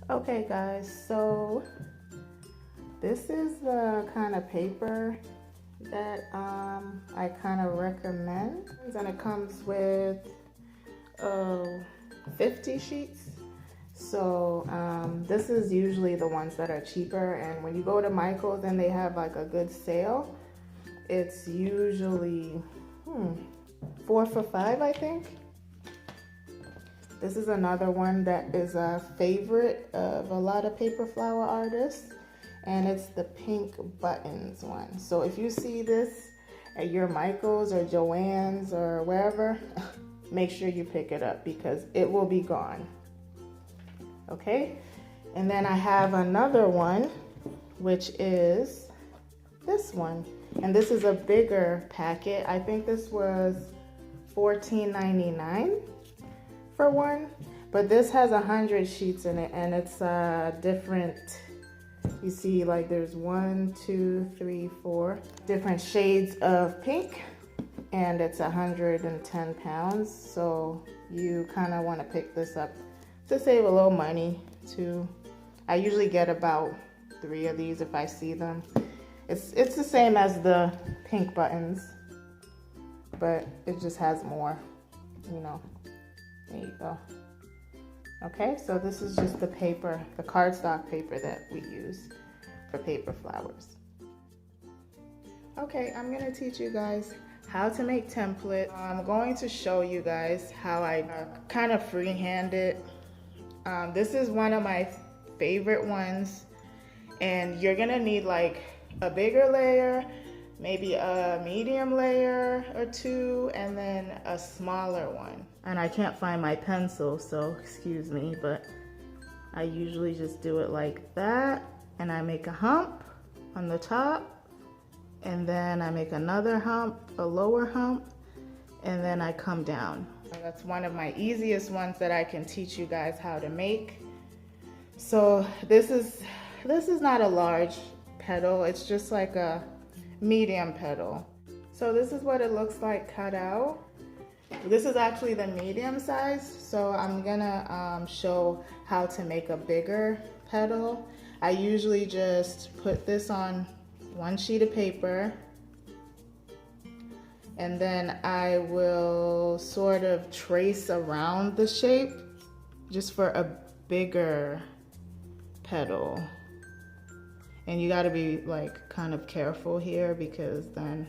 Okay guys, so this is the kind of paper that I kind of recommend, and it comes with 50 sheets. So this is usually the ones that are cheaper, and when you go to Michael's and they have like a good sale, it's usually 4 for $5, I think. This is another one that is a favorite of a lot of paper flower artists, and it's the pink buttons one. So if you see this at your Michael's or Joann's or wherever, make sure you pick it up because it will be gone. Okay, and then I have another one, which is this one, and this is a bigger packet. I think this was $14.99 for one, but this has 100 sheets in it, and it's different. You see, like there's 1, 2, 3, 4 different shades of pink, and it's 110 pounds. So you kind of want to pick this up to save a little money too. I usually get about 3 of these if I see them. It's the same as the pink buttons, but it just has more, you know. There you go. Okay, so this is just the paper, the cardstock paper that we use for paper flowers. Okay, I'm gonna teach you guys how to make templates. I'm going to show you guys how I kind of freehand it. This is one of my favorite ones, and you're gonna need like a bigger layer, maybe a medium layer or 2, and then a smaller one. And I can't find my pencil, so excuse me, but I usually just do it like that, and I make a hump on the top, and then I make another hump, a lower hump, and then I come down. That's one of my easiest ones that I can teach you guys how to make. So this is not a large petal, it's just like a medium petal. So this is what it looks like cut out. This is actually the medium size, so I'm gonna show how to make a bigger petal. I usually just put this on one sheet of paper, and then I will sort of trace around the shape just for a bigger petal. And you gotta be like kind of careful here, because then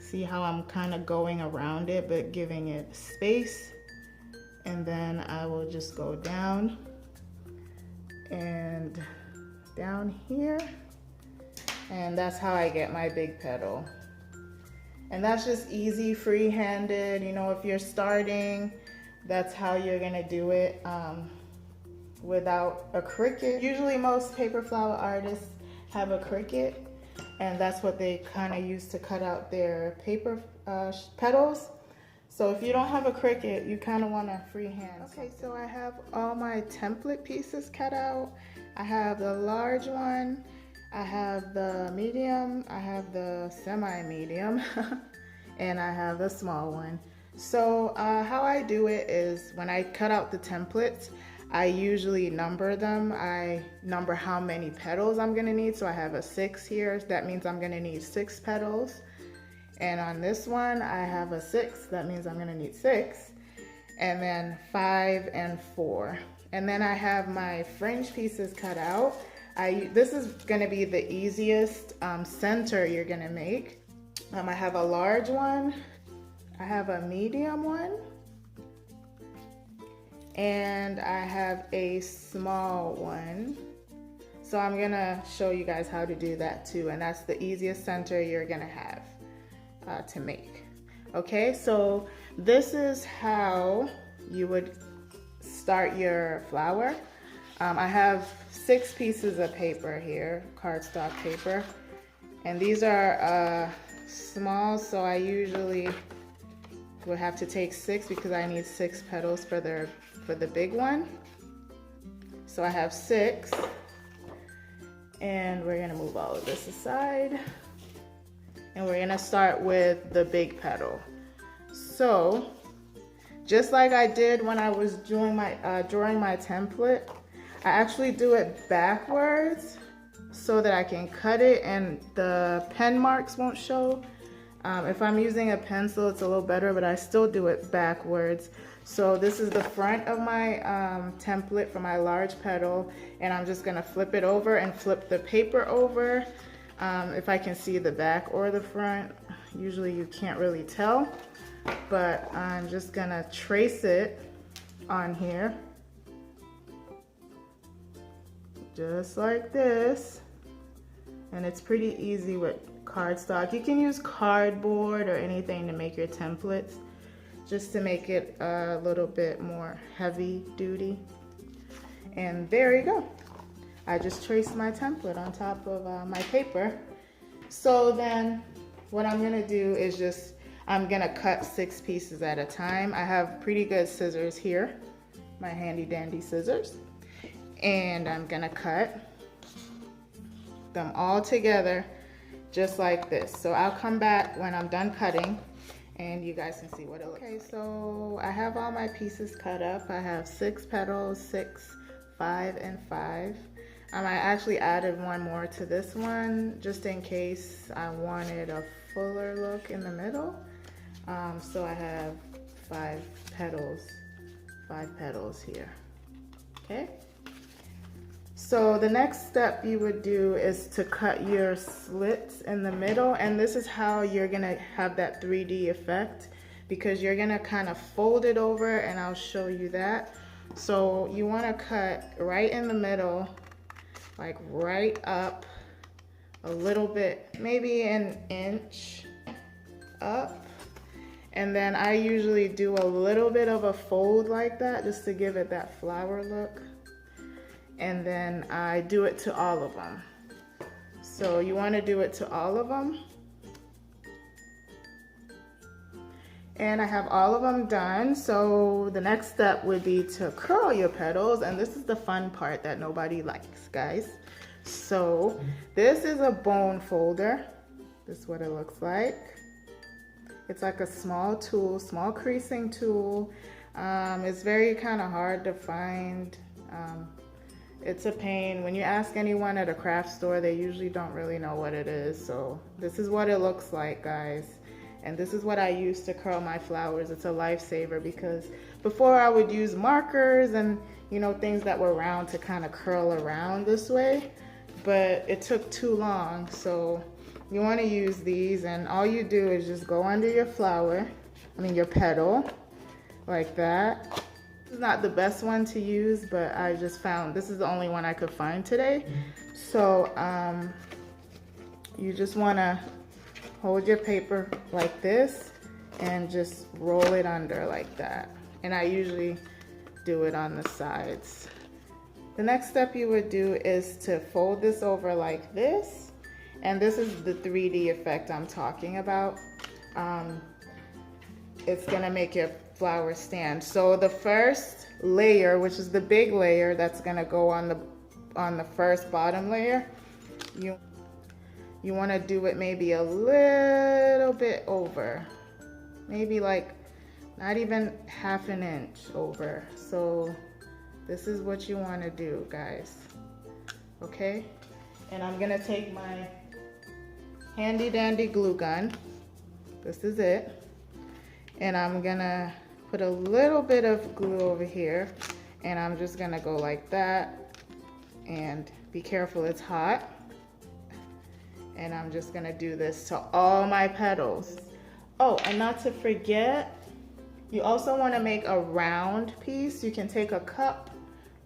see how I'm kind of going around it but giving it space. And then I will just go down and down here, and that's how I get my big petal. And that's just easy, free-handed. You know, if you're starting, that's how you're gonna do it without a Cricut. Usually most paper flower artists have a Cricut, and that's what they kind of use to cut out their paper petals. So if you don't have a Cricut, you kind of want to freehand. Okay, so I have all my template pieces cut out. I have the large one, I have the medium, I have the semi-medium, and I have the small one. So how I do it is, when I cut out the templates, I usually number them. I number how many petals I'm gonna need. So I have a 6 here. That means I'm gonna need 6 petals. And on this one, I have a 6. That means I'm gonna need 6. And then 5 and 4. And then I have my fringe pieces cut out. This is gonna be the easiest center you're gonna make. I have a large one. I have a medium one. And I have a small one. So I'm gonna show you guys how to do that too, and that's the easiest center you're gonna have to make. Okay, so this is how you would start your flower. I have 6 pieces of paper here, cardstock paper, and these are small, so I usually would have to take 6 because I need 6 petals for the big one. So I have 6, and we're gonna move all of this aside, and we're gonna start with the big petal. So Just like I did when I was doing my drawing my template, I actually do it backwards so that I can cut it and the pen marks won't show. If I'm using a pencil, it's a little better, but I still do it backwards. So this is the front of my template for my large petal, and I'm just gonna flip it over and flip the paper over. If I can see the back or the front, usually you can't really tell, but I'm just gonna trace it on here. Just like this. And it's pretty easy with cardstock. You can use cardboard or anything to make your templates, just to make it a little bit more heavy duty. And there you go. I just traced my template on top of my paper. So then what I'm gonna do is I'm gonna cut 6 pieces at a time. I have pretty good scissors here, my handy dandy scissors. And I'm gonna cut them all together just like this. So I'll come back when I'm done cutting and you guys can see what it looks like. Okay, so I have all my pieces cut up. I have 6 petals, 6, 5, and 5. I actually added one more to this one just in case I wanted a fuller look in the middle. So I have 5 petals here, okay? So the next step you would do is to cut your slits in the middle, and this is how you're gonna have that 3D effect, because you're gonna kind of fold it over, and I'll show you that. So you wanna cut right in the middle, like right up a little bit, maybe an inch up. And then I usually do a little bit of a fold like that just to give it that flower look. And then I do it to all of them. So you want to do it to all of them. And I have all of them done. So the next step would be to curl your petals. And this is the fun part that nobody likes, guys. So this is a bone folder. This is what it looks like. It's like a small tool, small creasing tool. It's very kind of hard to find. It's a pain. When you ask anyone at a craft store, they usually don't really know what it is. So this is what it looks like, guys. And this is what I use to curl my flowers. It's a lifesaver because before I would use markers and, you know, things that were round to kind of curl around this way, but it took too long. So you want to use these, and all you do is just go under your your petal, like that. This is not the best one to use, but I just found this is the only one I could find today. So you just want to hold your paper like this and just roll it under like that. And I usually do it on the sides. The next step you would do is to fold this over like this. And this is the 3D effect I'm talking about. It's gonna make your flower stand. So the first layer, which is the big layer that's gonna go on the first bottom layer, you wanna do it maybe a little bit over. Maybe like not even half an inch over. So this is what you wanna do, guys, okay? And I'm gonna take my handy dandy glue gun. This is it. And I'm gonna put a little bit of glue over here, and I'm just gonna go like that. And be careful, it's hot. And I'm just gonna do this to all my petals. Oh, and not to forget, you also wanna make a round piece. You can take a cup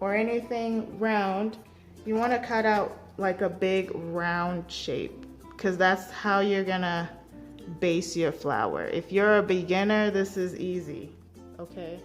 or anything round. You wanna cut out like a big round shape, because that's how you're gonna base your flower. If you're a beginner, this is easy, okay?